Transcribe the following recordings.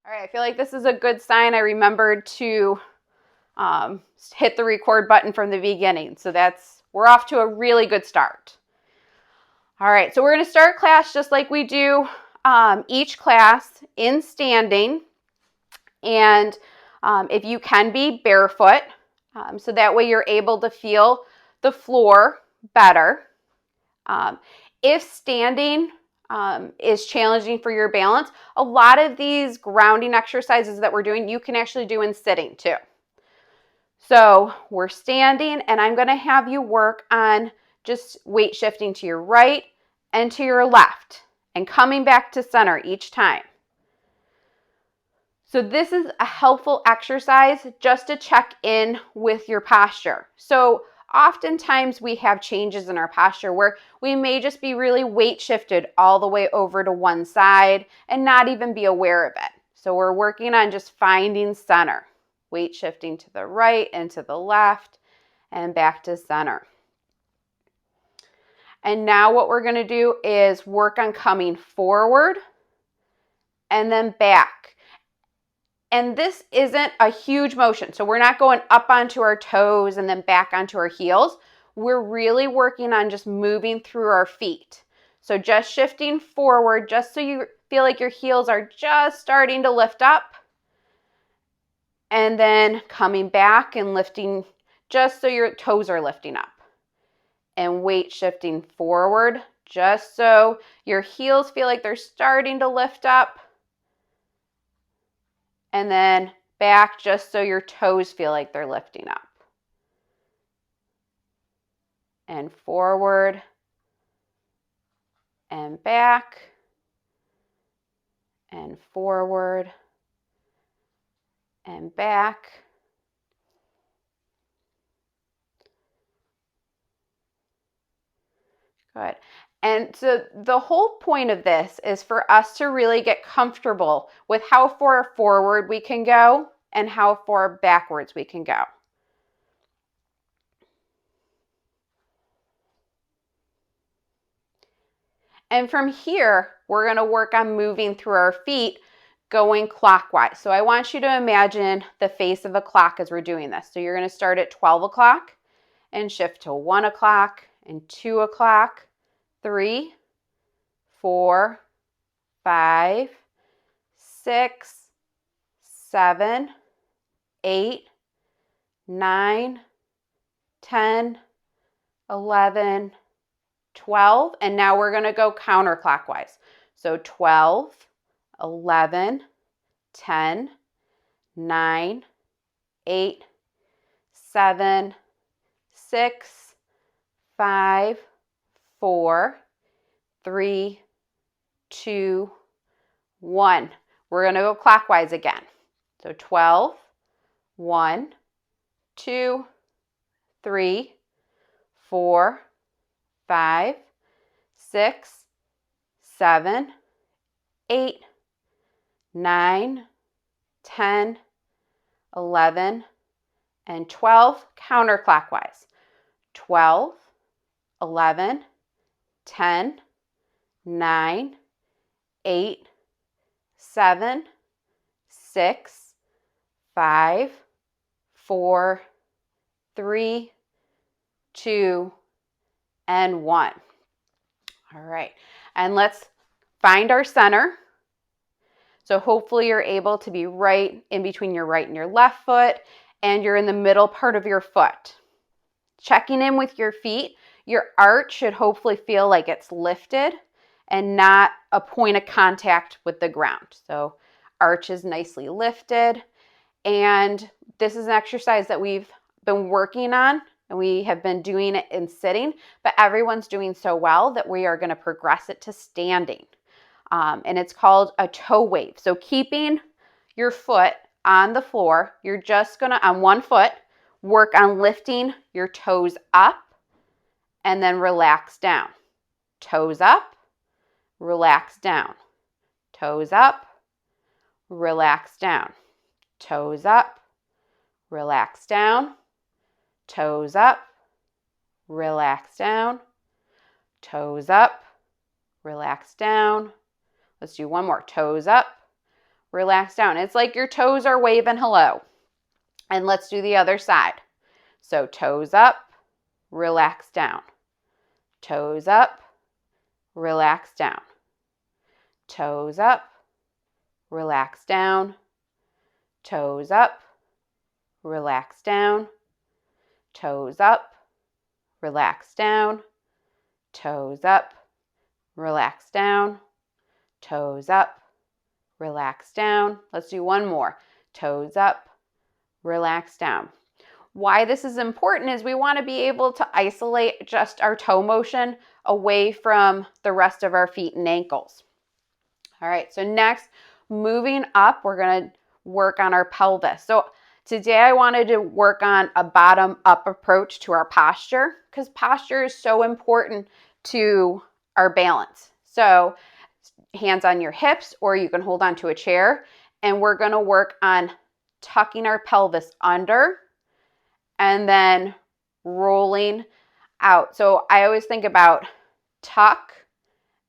All right, I feel like this is a good sign. I remembered to hit the record button from the beginning. So we're off to a really good start. All right, so we're going to start class just like we do each class in standing. And if you can be barefoot, so that way you're able to feel the floor better. If standing is challenging for your balance, a lot of these grounding exercises that we're doing, you can actually do in sitting too. So we're standing, and I'm going to have you work on just weight shifting to your right and to your left and coming back to center each time. So this is a helpful exercise just to check in with your posture. So oftentimes we have changes in our posture where we may just be really weight shifted all the way over to one side and not even be aware of it. So we're working on just finding center, weight shifting to the right and to the left and back to center. And now what we're going to do is work on coming forward and then back. And this isn't a huge motion. So we're not going up onto our toes and then back onto our heels. We're really working on just moving through our feet. So just shifting forward, just so you feel like your heels are just starting to lift up. And then coming back and lifting just so your toes are lifting up. And weight shifting forward, just so your heels feel like they're starting to lift up. And then back just so your toes feel like they're lifting up. And forward and back and forward and back. Good. And so the whole point of this is for us to really get comfortable with how far forward we can go and how far backwards we can go. And from here, we're going to work on moving through our feet going clockwise. So I want you to imagine the face of a clock as we're doing this. So you're going to start at 12 o'clock and shift to 1 o'clock and 2 o'clock, 3, 4, 5, 6, 7, 8, 9, 10, 11, 12, and now we're going to go counterclockwise. So 12, 11, 10, 9, 8, 7, 6, 5, 4, 3, 2, 1. We're going to go clockwise again. So 12, 1, 2, 3, 4, 5, 6, 7, 8, 9, 10, 11, and 12 counterclockwise. 12, 11, 10, 9, 8, 7, 6, 5, 4, 3, 2, and 1. All right, and let's find our center. So hopefully you're able to be right in between your right and your left foot, and you're in the middle part of your foot. Checking in with your feet, your arch should hopefully feel like it's lifted and not a point of contact with the ground. So arch is nicely lifted, and this is an exercise that we've been working on, and we have been doing it in sitting, but everyone's doing so well that we are going to progress it to standing. And it's called a toe wave. So keeping your foot on the floor, you're just going to, on one foot, work on lifting your toes up and then relax down. Toes up, relax down. Toes up, relax down. Toes up, relax down. Toes up, relax down. Toes up, relax down. Let's do one more. Toes up, relax down. It's like your toes are waving hello. And let's do the other side. So toes up, relax down. Toes up, relax down. Toes up, relax down. Toes up, relax down. Toes up, relax down. Toes up, relax down. Toes up, relax down. Let's do one more. Toes up, relax down. Why this is important is we want to be able to isolate just our toe motion away from the rest of our feet and ankles. All right, so next, moving up, we're going to work on our pelvis. So today I wanted to work on a bottom-up approach to our posture because posture is so important to our balance. So hands on your hips, or you can hold on to a chair, and we're going to work on tucking our pelvis under and then rolling out. So I always think about tuck,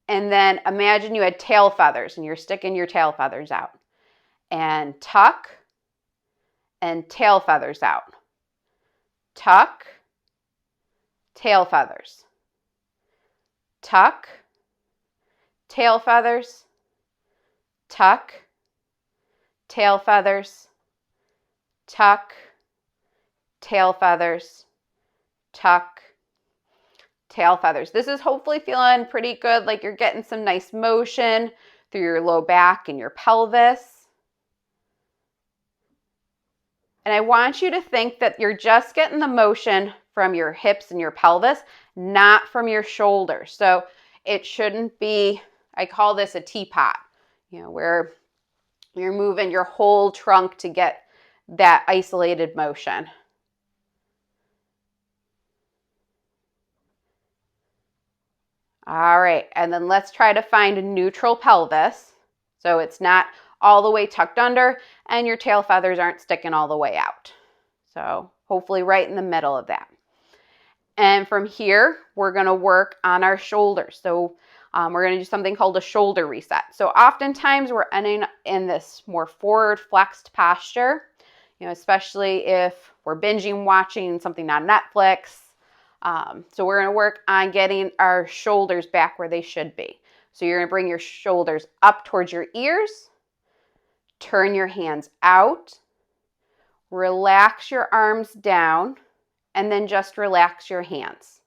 and then imagine you had tail feathers and you're sticking your tail feathers out. And tuck and tail feathers out. Tuck, tail feathers. Tuck, tail feathers. Tuck, tail feathers. Tuck, tail feathers. Tuck, tail feathers. This is hopefully feeling pretty good, like you're getting some nice motion through your low back and your pelvis. And I want you to think that you're just getting the motion from your hips and your pelvis, not from your shoulders. So it shouldn't be, I call this a teapot, where you're moving your whole trunk to get that isolated motion. All right, and then let's try to find a neutral pelvis. So it's not all the way tucked under and your tail feathers aren't sticking all the way out. So hopefully right in the middle of that. And from here, we're gonna work on our shoulders. So we're gonna do something called a shoulder reset. So oftentimes we're ending in this more forward flexed posture, especially if we're binging watching something on Netflix. So we're going to work on getting our shoulders back where they should be. So you're going to bring your shoulders up towards your ears, turn your hands out, relax your arms down, and then just relax your hands.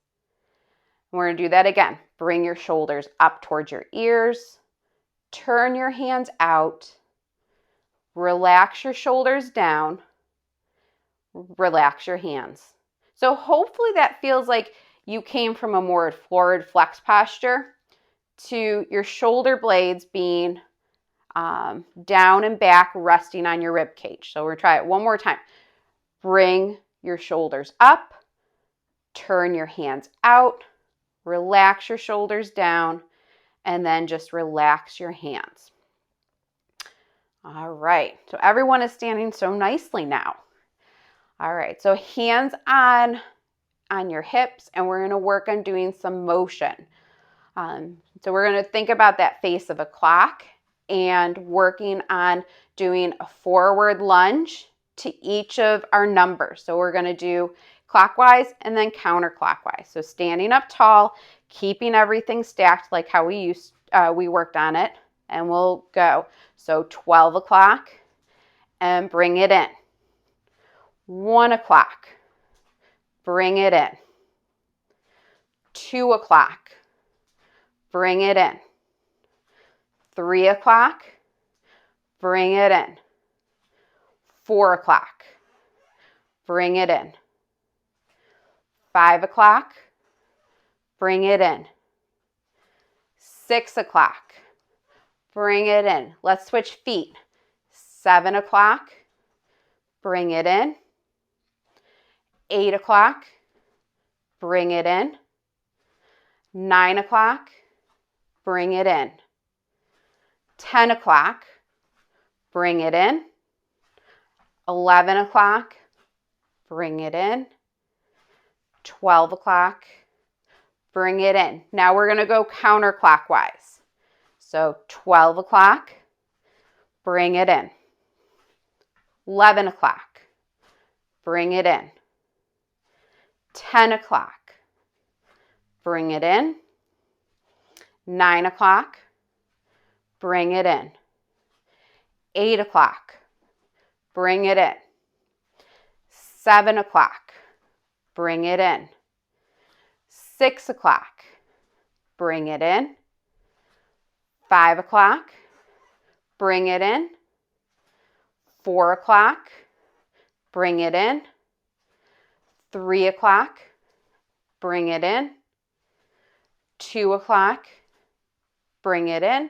We're going to do that again. Bring your shoulders up towards your ears, turn your hands out, relax your shoulders down, relax your hands. So hopefully that feels like you came from a more forward flex posture to your shoulder blades being down and back, resting on your rib cage. So we're going to try it one more time. Bring your shoulders up, turn your hands out, relax your shoulders down, and then just relax your hands. All right, so everyone is standing so nicely now. All right, so hands on your hips, and we're going to work on doing some motion. So we're going to think about that face of a clock and working on doing a forward lunge to each of our numbers. So we're going to do clockwise and then counterclockwise. So standing up tall, keeping everything stacked like how we worked on it, and we'll go. So 12 o'clock and bring it in. 1 o'clock, bring it in. 2 o'clock, bring it in. 3 o'clock, bring it in. 4 o'clock, bring it in. 5 o'clock, bring it in. 6 o'clock, bring it in. Let's switch feet. 7 o'clock, bring it in. 8 o'clock, bring it in. 9 o'clock, bring it in. 10 o'clock, bring it in. 11 o'clock, bring it in. 12 o'clock, bring it in. Now we're going to go counterclockwise. So 12 o'clock, bring it in. 11 o'clock, bring it in. 10 o'clock, bring it in. 9 o'clock, bring it in. 8 o'clock, bring it in. 7 o'clock, bring it in. 6 o'clock, bring it in. 5 o'clock, bring it in. 4 o'clock, bring it in. 3 o'clock, bring it in. 2 o'clock, bring it in.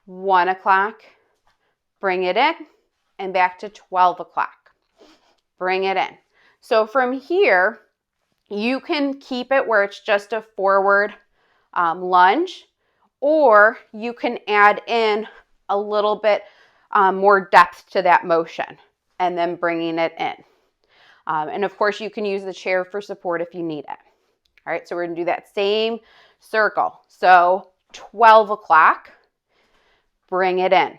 1 o'clock, bring it in. And back to 12 o'clock. Bring it in. So from here, you can keep it where it's just a forward lunge, or you can add in a little bit more depth to that motion and then bringing it in. And of course, you can use the chair for support if you need it. All right, so we're going to do that same circle. So 12 o'clock, bring it in.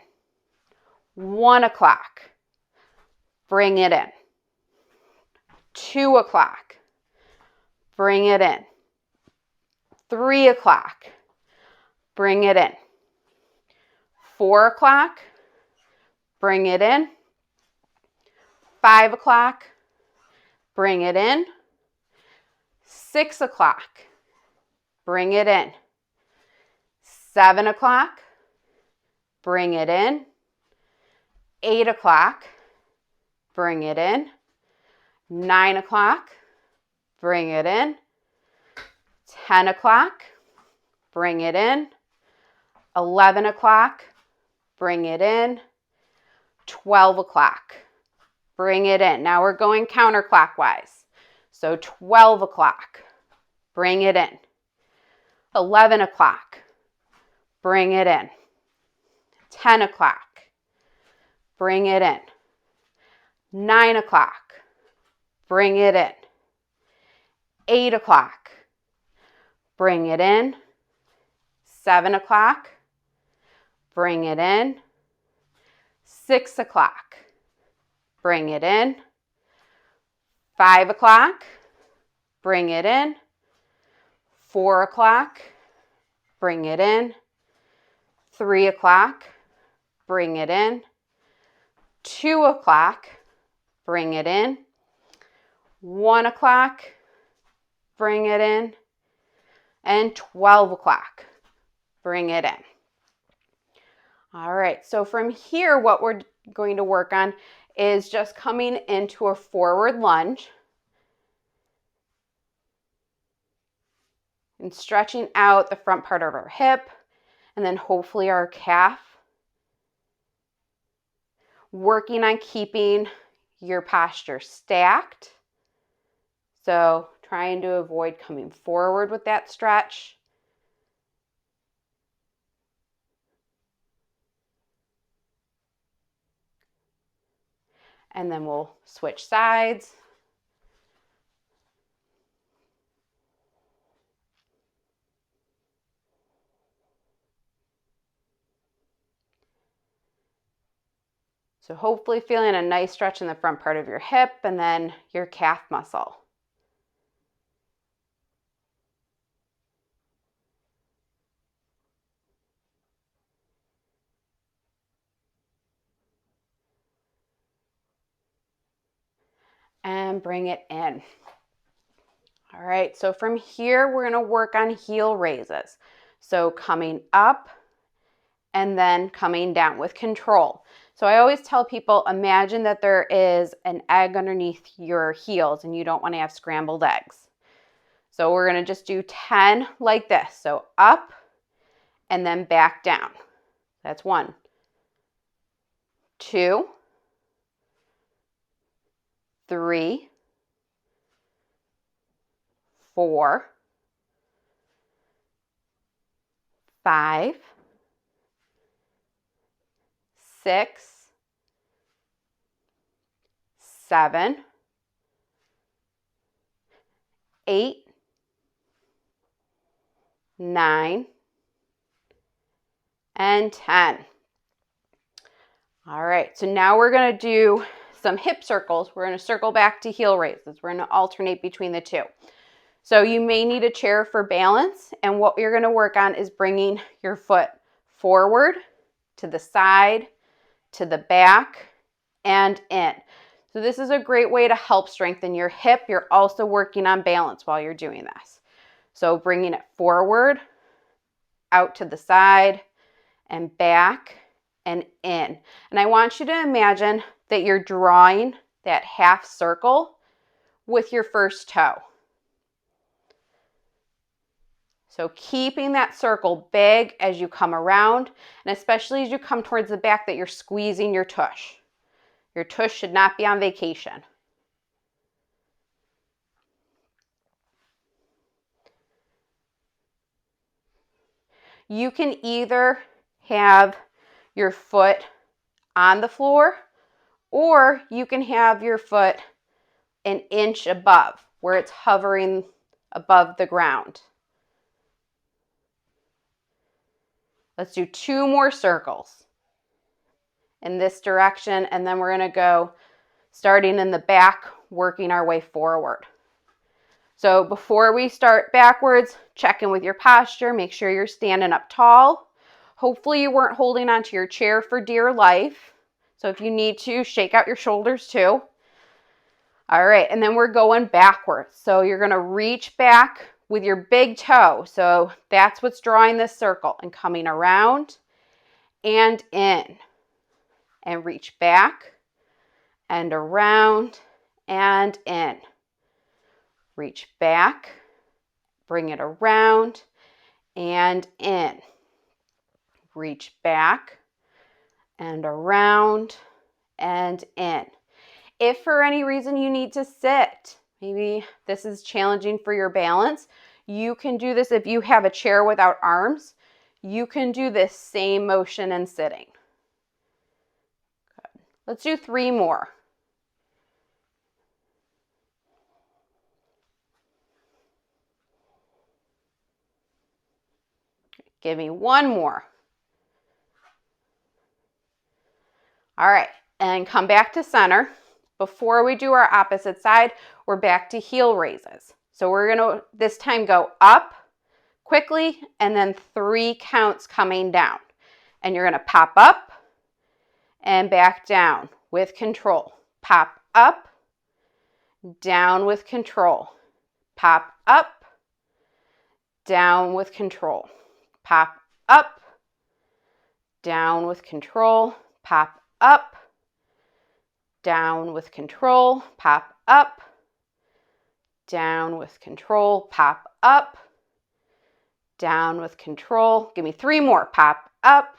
1 o'clock, bring it in. 2 o'clock, bring it in. 3 o'clock, bring it in. 4 o'clock, bring it in. 5 o'clock, bring it in. 6 o'clock, bring it in. 7 o'clock, bring it in. 8 o'clock, bring it in. 9 o'clock, bring it in. 10 o'clock, bring it in. 11 o'clock, bring it in. 12 o'clock, bring it in. Now we're going counterclockwise. So 12 o'clock, bring it in. 11 o'clock, bring it in. 10 o'clock, bring it in. 9 o'clock, bring it in. 8 o'clock, bring it in. 7 o'clock, bring it in. 6 o'clock, bring it in. 5 o'clock, bring it in. 4 o'clock, bring it in. 3 o'clock, bring it in. 2 o'clock, bring it in. 1 o'clock, bring it in. And 12 o'clock, bring it in. All right, so from here, what we're going to work on is just coming into a forward lunge and stretching out the front part of our hip and then hopefully our calf. Working on keeping your posture stacked. So trying to avoid coming forward with that stretch. And then we'll switch sides. So hopefully feeling a nice stretch in the front part of your hip and then your calf muscle. And bring it in. All right, so from here, we're gonna work on heel raises. So coming up and then coming down with control. So I always tell people, imagine that there is an egg underneath your heels and you don't want to have scrambled eggs. So we're going to just do 10 like this. So up and then back down. That's 1, 2, 3, 4, 5, 6, 7, 8, 9, and 10. All right, so now we're gonna do some hip circles. We're gonna circle back to heel raises. We're gonna alternate between the two. So you may need a chair for balance, and what you're gonna work on is bringing your foot forward, to the side, to the back, and in. So this is a great way to help strengthen your hip. You're also working on balance while you're doing this. So bringing it forward, out to the side, and back, and in. And I want you to imagine that you're drawing that half circle with your first toe. So keeping that circle big as you come around, and especially as you come towards the back, that you're squeezing your tush. Your tush should not be on vacation. You can either have your foot on the floor, or you can have your foot an inch above, where it's hovering above the ground. Let's do 2 more circles in this direction, and then we're going to go starting in the back, working our way forward. So before we start backwards, check in with your posture. Make sure you're standing up tall. Hopefully you weren't holding onto your chair for dear life. So if you need to, shake out your shoulders too. All right, and then we're going backwards. So you're going to reach back with your big toe. So that's what's drawing this circle, and coming around and in. And reach back and around and in. Reach back, bring it around and in. Reach back and around and in. If for any reason you need to sit, maybe this is challenging for your balance, you can do this. If you have a chair without arms, you can do this same motion in sitting. Good. Let's do 3 more. Give me 1 more. All right, and come back to center. Before we do our opposite side, we're back to heel raises. So we're gonna this time go up quickly, and then 3 counts coming down. And you're gonna pop up and back down with control. Pop up, down with control. Pop up, down with control. Pop up, down with control. Pop up, down with control. Pop up, down with control. Pop up, down with control. Give me 3 more. Pop up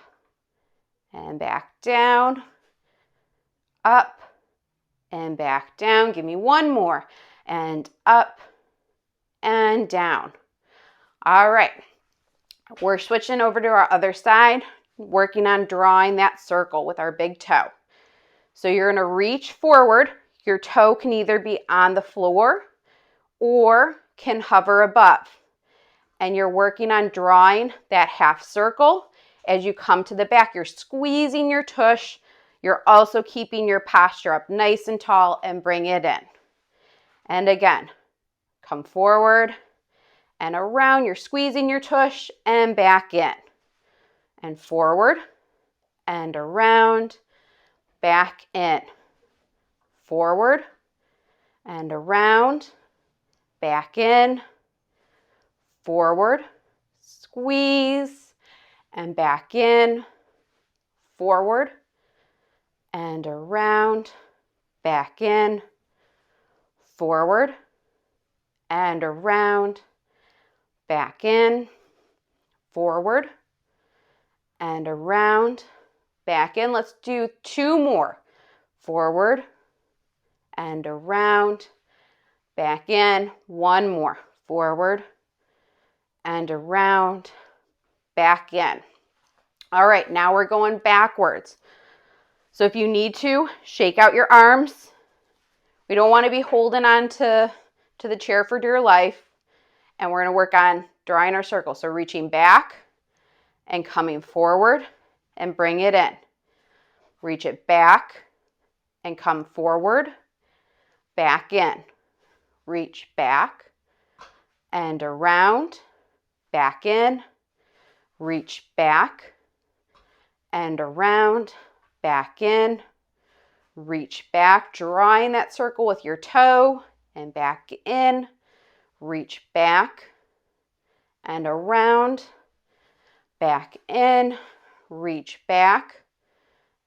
and back down. Up and back down. Give me 1 more. And up and down. All right. We're switching over to our other side, working on drawing that circle with our big toe. So you're going to reach forward. Your toe can either be on the floor or can hover above. And you're working on drawing that half circle. As you come to the back, you're squeezing your tush. You're also keeping your posture up nice and tall, and bring it in. And again, come forward and around. You're squeezing your tush and back in. And forward and around, back in. Forward and around, back in. Forward, squeeze, and back in. Forward and around, back in. Forward and around, back in. Forward and around, back in. Let's do 2 more. Forward and around, back in. 1 more. Forward and around, back in. All right, now we're going backwards. So if you need to, shake out your arms. We don't want to be holding on to the chair for dear life. And we're going to work on drawing our circle. So reaching back and coming forward and bring it in. reach it back and come forward, back in, reach back and around, back in, reach back and around, back in, reach back, drawing that circle with your toe and back in, reach back and around, back in, reach back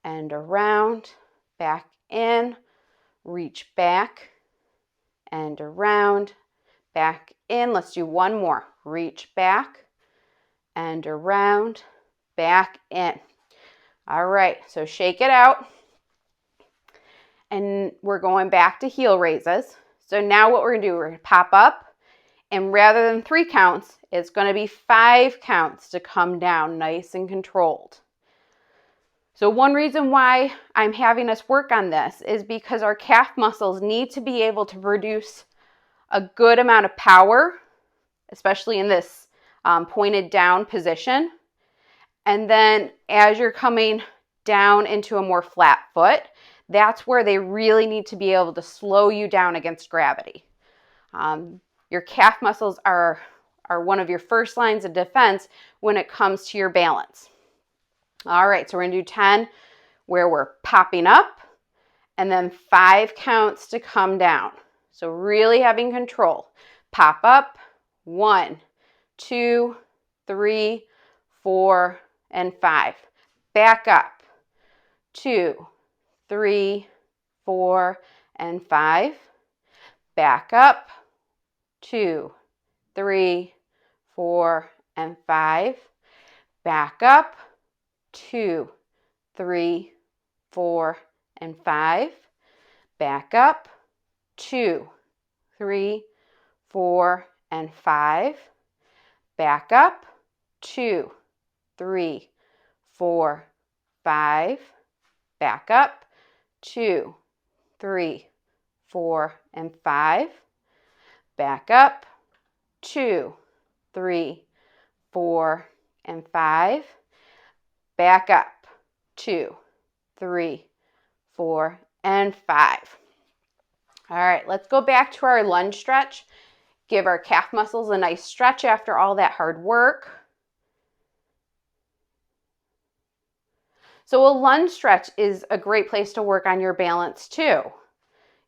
and around, back in, reach back and around, back in. Let's do one more. Reach back and around, back in. All right, so shake it out. And we're going back to heel raises. So now what we're gonna do, we're gonna pop up, and rather than 3 counts, it's gonna be 5 counts to come down nice and controlled. So one reason why I'm having us work on this is because our calf muscles need to be able to produce a good amount of power, especially in this pointed down position. And then as you're coming down into a more flat foot, that's where they really need to be able to slow you down against gravity. Your calf muscles are one of your first lines of defense when it comes to your balance. All right, so we're gonna do 10 where we're popping up and then 5 counts to come down. So really having control. Pop up, 1, 2, 3, 4, and 5. Back up, 2, 3, 4, and 5. Back up, 2, 3, 4, and 5. Back up, 2, 3, 4, and 5. Back up, 2, 3, 4, and 5. Back up, 2, 3, 4, 5. Back up, 2, 3, 4, and 5. Back up, 2, 3, 4, and 5. Back up, 2, 3, 4, and 5. All right, let's go back to our lunge stretch. Give our calf muscles a nice stretch after all that hard work. So a lunge stretch is a great place to work on your balance too.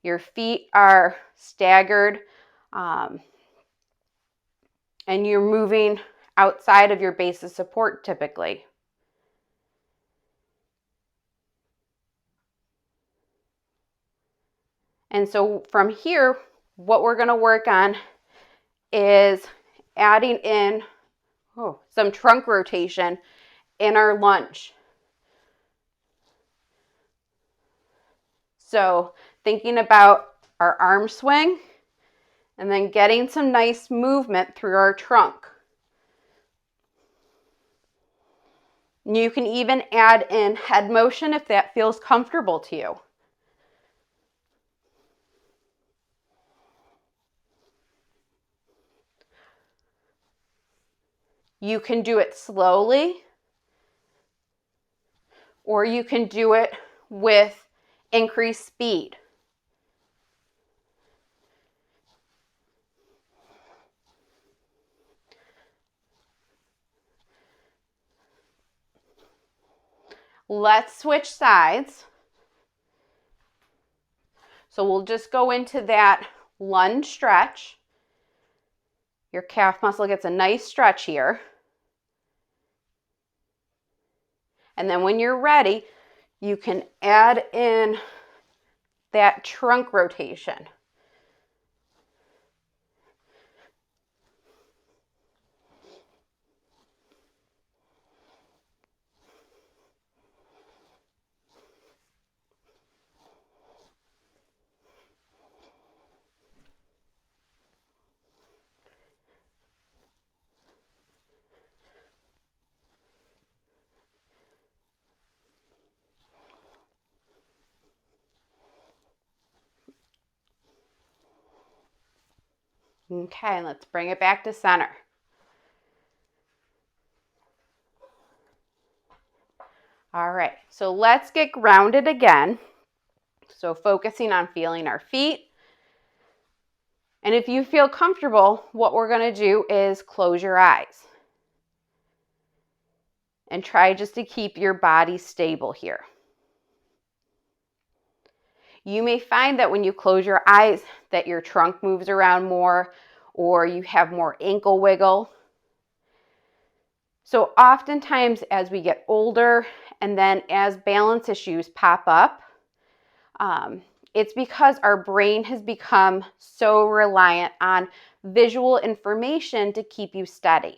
Your feet are staggered and you're moving outside of your base of support typically. And so from here, what we're going to work on is adding in some trunk rotation in our lunge. So thinking about our arm swing and then getting some nice movement through our trunk. You can even add in head motion if that feels comfortable to you. You can do it slowly, or you can do it with increased speed. Let's switch sides. So we'll just go into that lunge stretch. Your calf muscle gets a nice stretch here. And then when you're ready, you can add in that trunk rotation. Okay, let's bring it back to center. All right, so let's get grounded again. So focusing on feeling our feet. And if you feel comfortable, what we're going to do is close your eyes. And try just to keep your body stable here. You may find that when you close your eyes that your trunk moves around more or you have more ankle wiggle. So oftentimes as we get older and then as balance issues pop up, it's because our brain has become so reliant on visual information to keep you steady.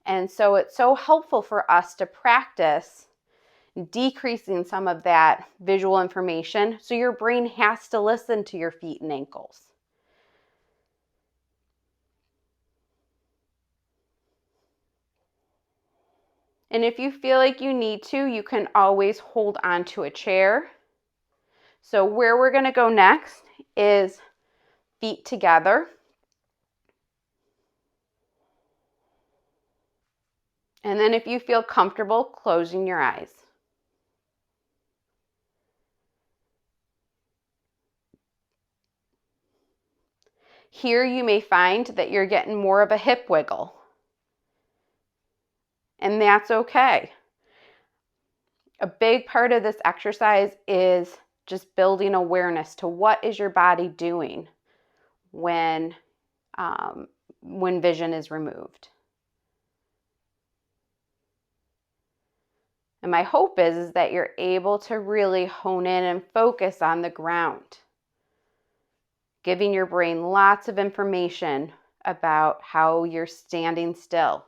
And so it's so helpful for us to practice decreasing some of that visual information so your brain has to listen to your feet and ankles. And if you feel like you need to, you can always hold on to a chair. So where we're going to go next is feet together. And then if you feel comfortable, closing your eyes. Here you may find that you're getting more of a hip wiggle. And that's okay. A big part of this exercise is just building awareness to what is your body doing when vision is removed. And my hope is that you're able to really hone in and focus on the ground, giving your brain lots of information about how you're standing still.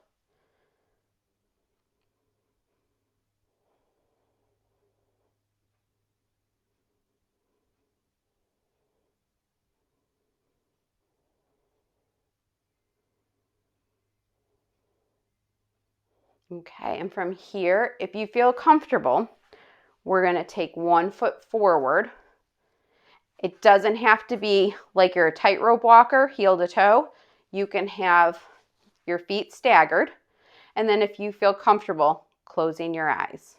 Okay, and from here, if you feel comfortable, we're going to take 1 foot forward. It doesn't have to be like you're a tightrope walker, heel to toe. You can have your feet staggered. And then if you feel comfortable, closing your eyes.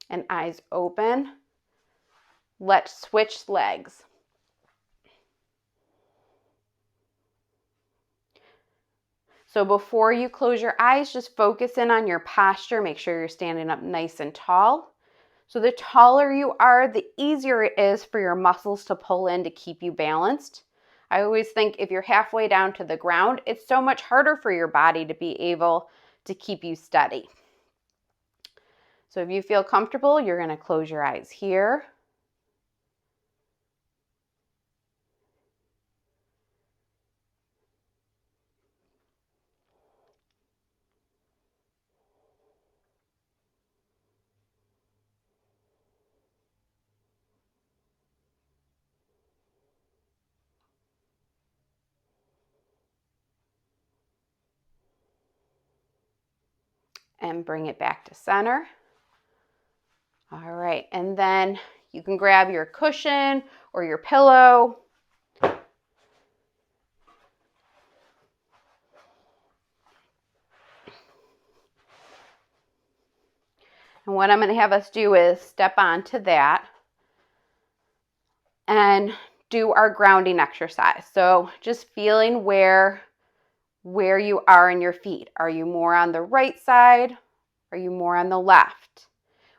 And eyes open. Let's switch legs. So before you close your eyes, just focus in on your posture. Make sure you're standing up nice and tall. So the taller you are, the easier it is for your muscles to pull in to keep you balanced. I always think if you're halfway down to the ground, it's so much harder for your body to be able to keep you steady. So if you feel comfortable, you're going to close your eyes here. And bring it back to center. All right, and then you can grab your cushion or your pillow. And what I'm going to have us do is step onto that and do our grounding exercise. So just feeling where you are in your feet. Are you more on the right side? Are you more on the left?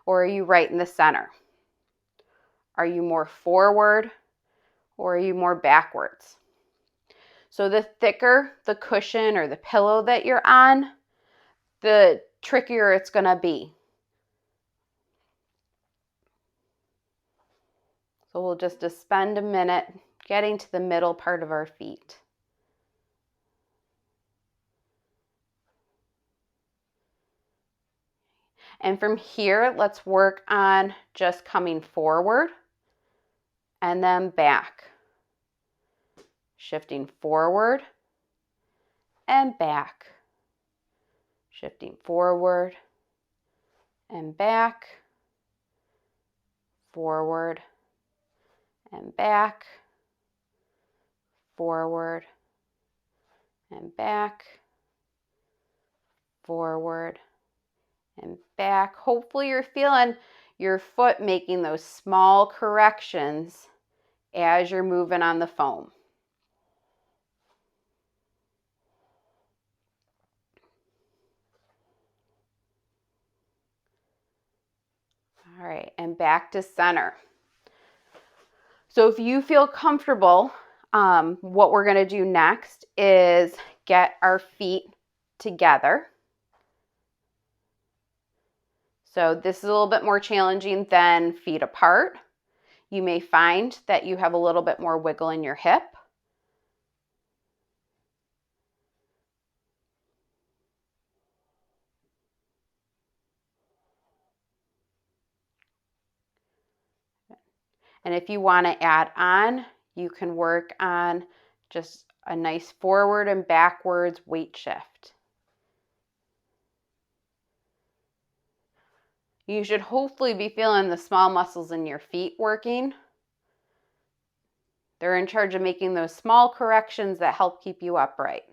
Or are you right in the center? Are you more forward or are you more backwards? So the thicker the cushion or the pillow that you're on, the trickier it's going to be. So we'll just spend a minute getting to the middle part of our feet. And from here, let's work on just coming forward and then back. shifting forward and back, shifting forward and back, forward and back, forward and back, forward and back. Hopefully you're feeling your foot making those small corrections as you're moving on the foam. All right, and back to center. So if you feel comfortable, what we're going to do next is get our feet together. So this is a little bit more challenging than feet apart. You may find that you have a little bit more wiggle in your hip. And if you want to add on, you can work on just a nice forward and backwards weight shift. You should hopefully be feeling the small muscles in your feet working. They're in charge of making those small corrections that help keep you upright.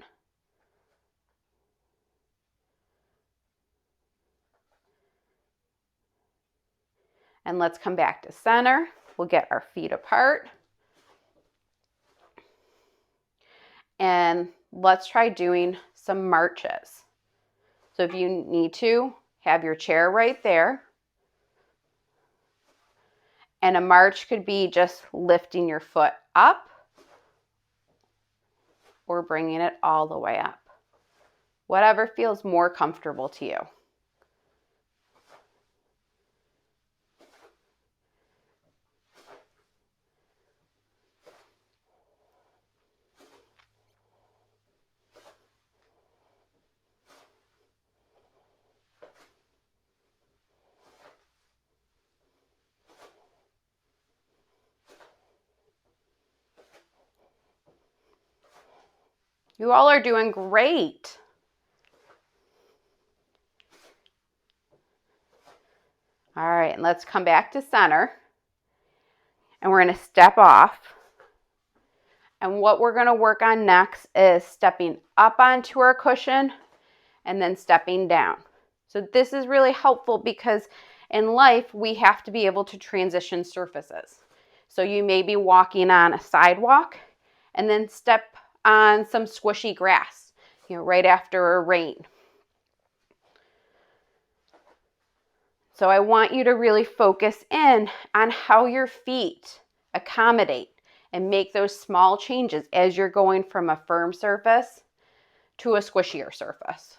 And let's come back to center. We'll get our feet apart. And let's try doing some marches. So if you need to, have your chair right there. And a march could be just lifting your foot up or bringing it all the way up. Whatever feels more comfortable to you. You all are doing great. All right, and let's come back to center. And we're going to step off. And what we're going to work on next is stepping up onto our cushion and then stepping down. So this is really helpful because in life, we have to be able to transition surfaces. So you may be walking on a sidewalk and then step on some squishy grass, right after a rain. So I want you to really focus in on how your feet accommodate and make those small changes as you're going from a firm surface to a squishier surface.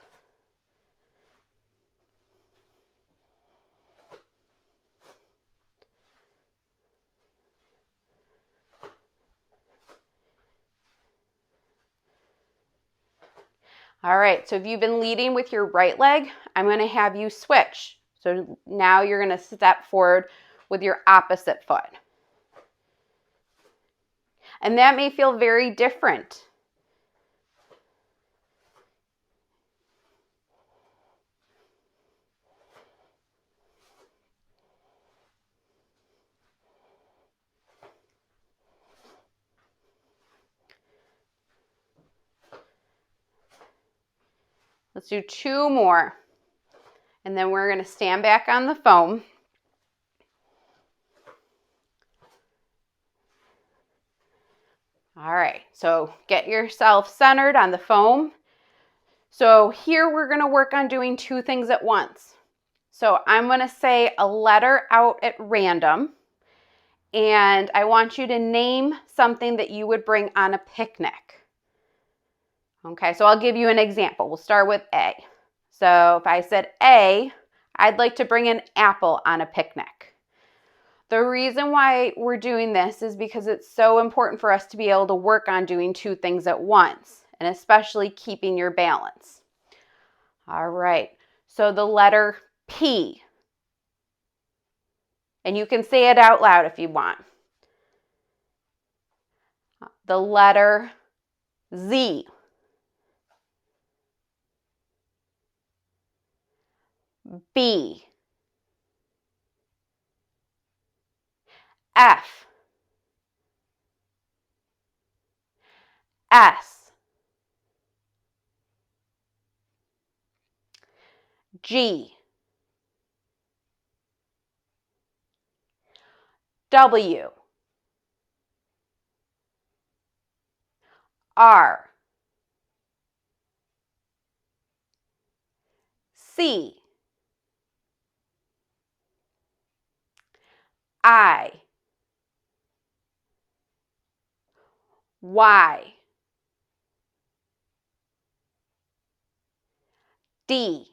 All right, so if you've been leading with your right leg, I'm going to have you switch. So now you're going to step forward with your opposite foot. And that may feel very different. Let's do 2 more. And then we're going to stand back on the foam. All right, so get yourself centered on the foam. So here we're going to work on doing 2 things at once. So I'm going to say a letter out at random, and I want you to name something that you would bring on a picnic. Okay, so I'll give you an example. We'll start with A. So if I said A, I'd like to bring an apple on a picnic. The reason why we're doing this is because it's so important for us to be able to work on doing 2 things at once, and especially keeping your balance. All right, so the letter P. And you can say it out loud if you want. The letter Z, B, F, S, G, W, R, C, I, Y, D,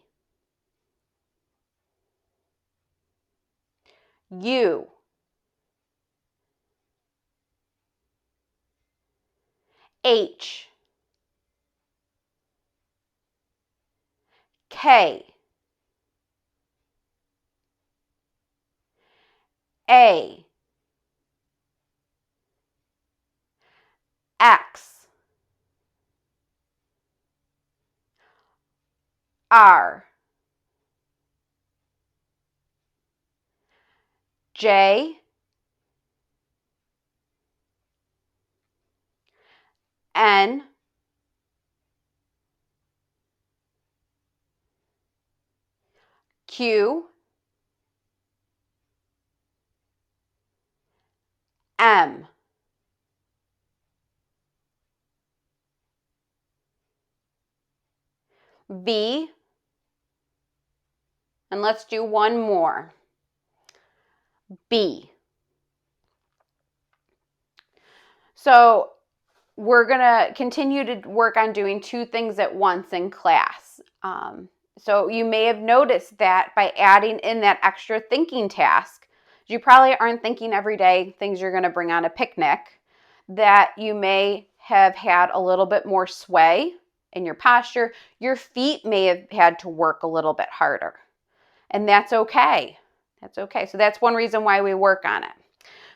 U, H, K, A, X, R, J, N, Q, M, V, and let's do one more, B. So we're going to continue to work on doing two things at once in class. So you may have noticed that by adding in that extra thinking task, you probably aren't thinking every day things you're going to bring on a picnic, that you may have had a little bit more sway in your posture. Your feet may have had to work a little bit harder, and that's okay. That's okay. So that's one reason why we work on it.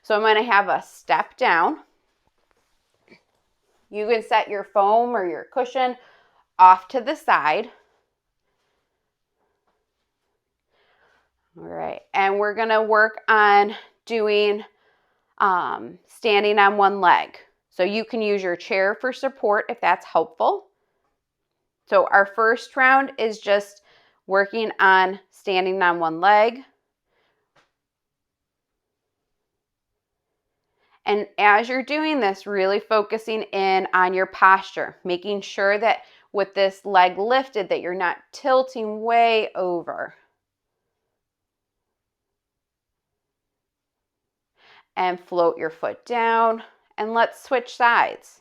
So I'm going to have a step down. You can set your foam or your cushion off to the side. All right, and we're going to work on doing standing on one leg. So you can use your chair for support if that's helpful. So our first round is just working on standing on one leg. And as you're doing this, really focusing in on your posture, making sure that with this leg lifted that you're not tilting way over. And float your foot down, and let's switch sides.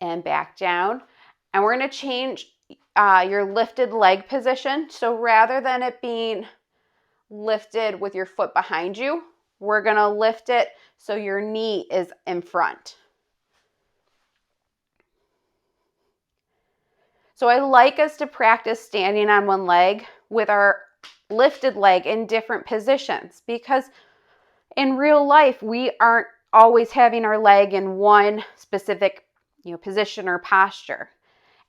And back down. And we're going to change your lifted leg position. So rather than it being lifted with your foot behind you, we're going to lift it so your knee is in front. So I like us to practice standing on one leg with our lifted leg in different positions, because in real life, we aren't always having our leg in one specific position or posture.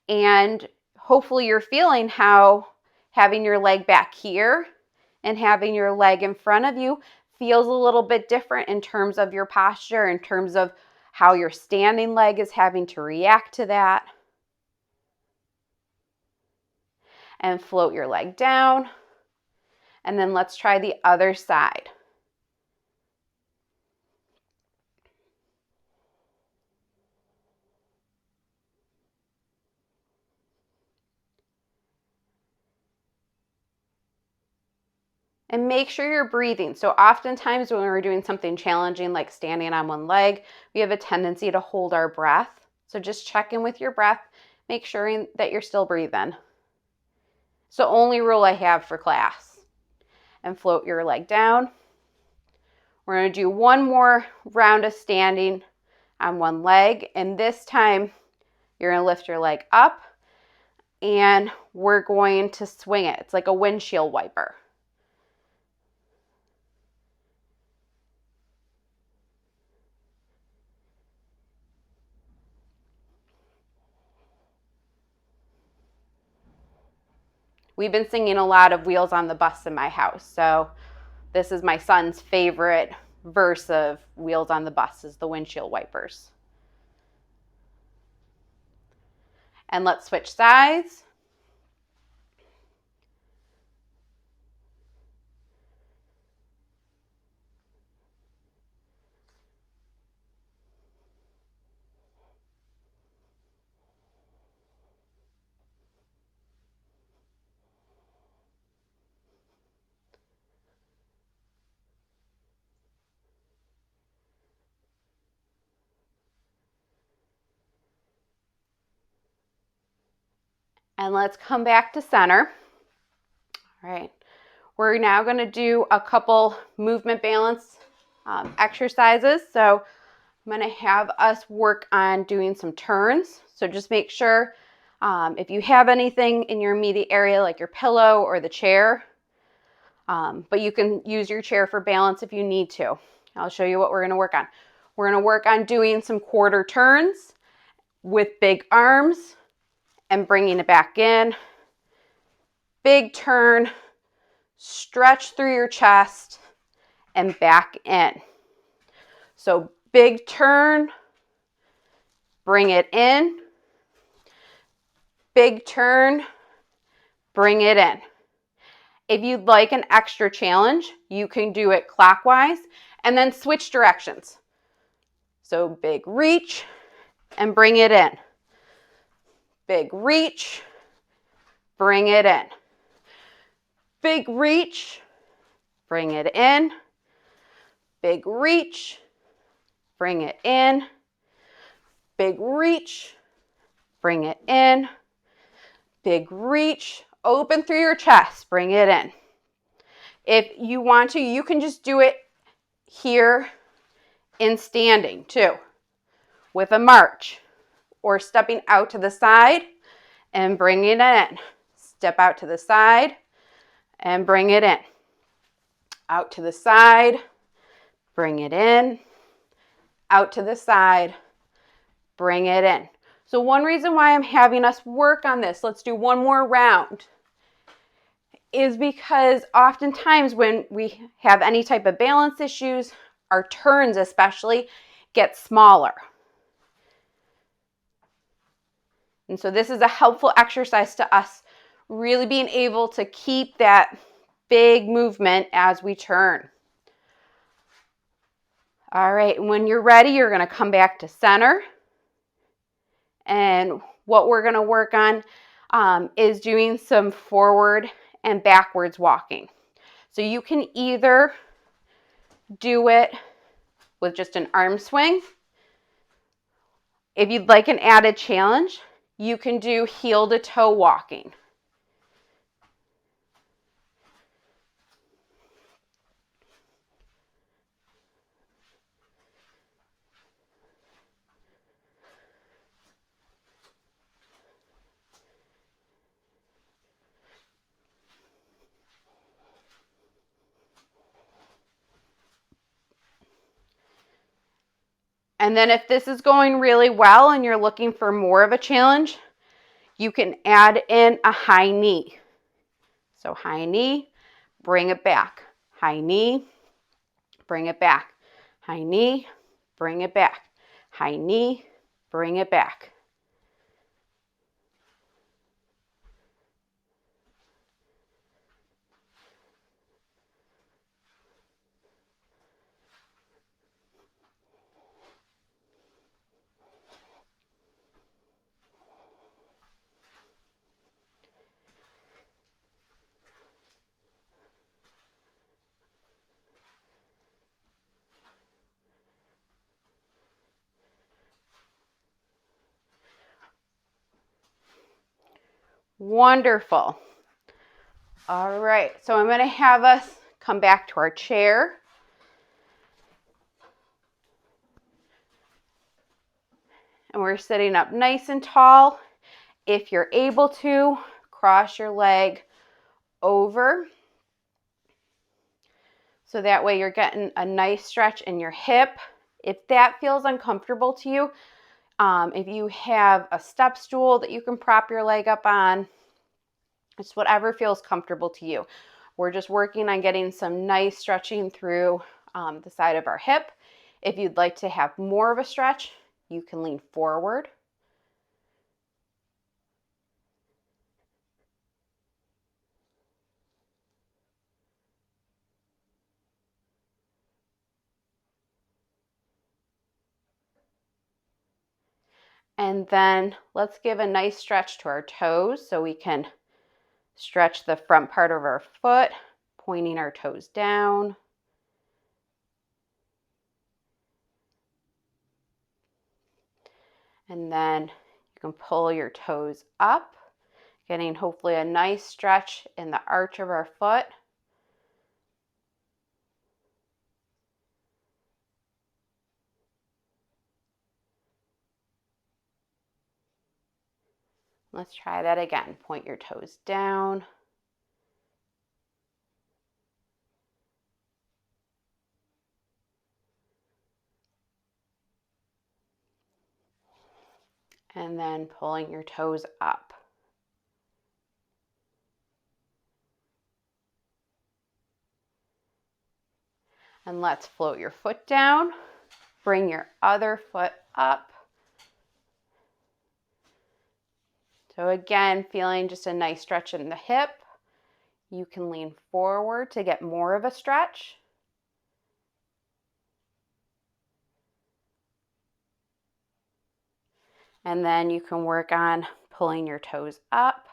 And hopefully you're feeling how having your leg back here and having your leg in front of you feels a little bit different in terms of your posture, in terms of how your standing leg is having to react to that. And float your leg down. And then let's try the other side. And make sure you're breathing. So oftentimes when we're doing something challenging like standing on one leg, we have a tendency to hold our breath. So just check in with your breath. Make sure that you're still breathing. It's the only rule I have for class. and float your leg down. We're going to do one more round of standing on one leg, and this time you're going to lift your leg up and we're going to swing it. It's like a windshield wiper. We've been singing a lot of Wheels on the Bus in my house, so this is my son's favorite verse of Wheels on the Bus is the windshield wipers. And let's switch sides. And let's come back to center. All right, we're now going to do a couple movement balance exercises. So I'm going to have us work on doing some turns. So just make sure if you have anything in your immediate area, like your pillow or the chair, but you can use your chair for balance if you need to. I'll show you what we're going to work on. We're going to work on doing some quarter turns with big arms and bringing it back in. Big turn, stretch through your chest and back in. So big turn, bring it in. Big turn, bring it in. If you'd like an extra challenge, you can do it clockwise and then switch directions. So big reach and bring it in. Big reach, bring it in. Big reach, bring it in. Big reach, bring it in. Big reach, bring it in. Big reach, open through your chest, bring it in. If you want to, you can just do it here in standing too, with a march, or stepping out to the side and bringing it in. Step out to the side and bring it in. Out to the side, bring it in. Out to the side, bring it in. So one reason why I'm having us work on this, let's do one more round, is because oftentimes when we have any type of balance issues, our turns especially get smaller. And so this is a helpful exercise to us really being able to keep that big movement as we turn. All right, when you're ready, you're going to come back to center. And what we're going to work on is doing some forward and backwards walking. So you can either do it with just an arm swing. If you'd like an added challenge, you can do heel to toe walking. And then if this is going really well and you're looking for more of a challenge, you can add in a high knee. So high knee, bring it back. High knee, bring it back. High knee, bring it back. High knee, bring it back. Wonderful. All right, so I'm going to have us come back to our chair. And we're sitting up nice and tall. If you're able to, cross your leg over. So that way you're getting a nice stretch in your hip. If that feels uncomfortable to you, if you have a step stool that you can prop your leg up on, it's whatever feels comfortable to you. We're just working on getting some nice stretching through the side of our hip. If you'd like to have more of a stretch, you can lean forward. And then let's give a nice stretch to our toes so we can stretch the front part of our foot, pointing our toes down. And then you can pull your toes up, getting hopefully a nice stretch in the arch of our foot. Let's try that again. Point your toes down. And then pulling your toes up. And let's float your foot down. Bring your other foot up. So again, feeling just a nice stretch in the hip. You can lean forward to get more of a stretch. And then you can work on pulling your toes up.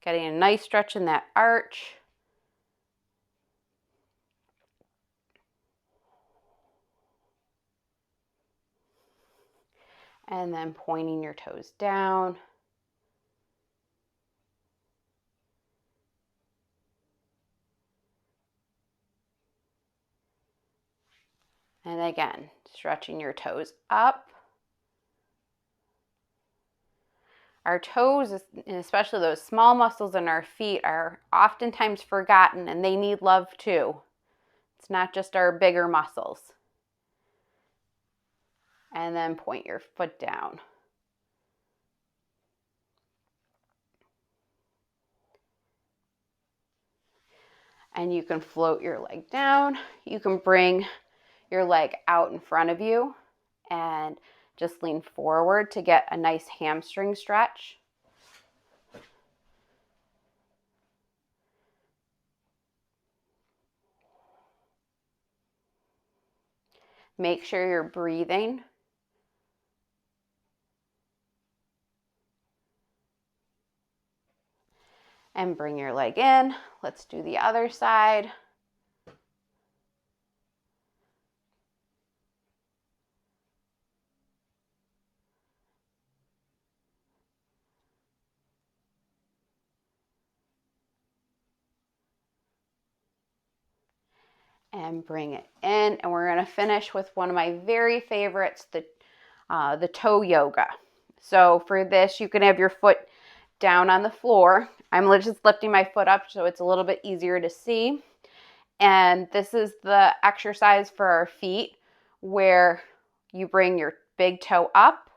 Getting a nice stretch in that arch. And then pointing your toes down. And again, stretching your toes up. Our toes, and especially those small muscles in our feet, are oftentimes forgotten, and they need love too. It's not just our bigger muscles. And then point your foot down. And you can float your leg down. You can bring your leg out in front of you and just lean forward to get a nice hamstring stretch. Make sure you're breathing. And bring your leg in. Let's do the other side. And bring it in. And we're going to finish with one of my very favorites, the toe yoga. So for this, you can have your foot down on the floor. I'm just lifting my foot up so it's a little bit easier to see. And this is the exercise for our feet where you bring your big toe up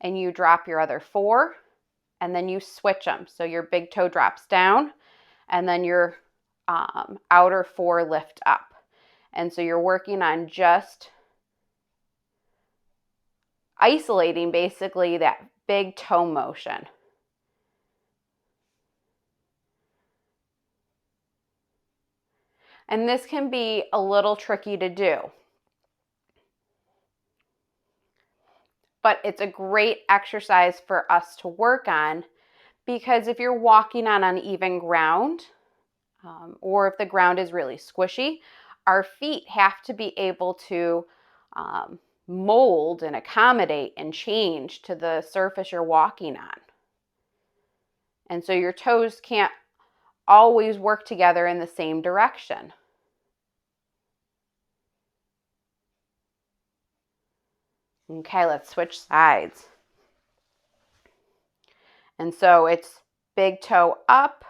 and you drop your other four, and then you switch them. So your big toe drops down and then your outer four lift up. And so you're working on just isolating basically that big toe motion. And this can be a little tricky to do. But it's a great exercise for us to work on, because if you're walking on uneven ground, or if the ground is really squishy, our feet have to be able to mold and accommodate and change to the surface you're walking on. And so your toes can't always work together in the same direction. Okay, let's switch sides. And so it's big toe up,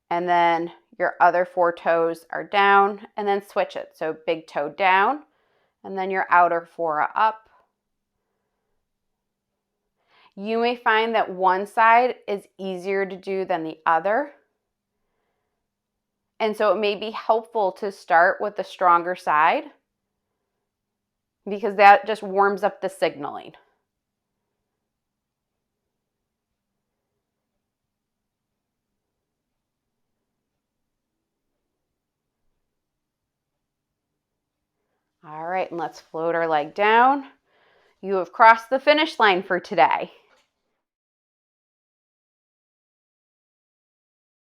and then your other 4 toes are down, and then switch it. So big toe down, and then your outer 4 are up. You may find that one side is easier to do than the other. And so it may be helpful to start with the stronger side because that just warms up the signaling. All right, and let's float our leg down. You have crossed the finish line for today.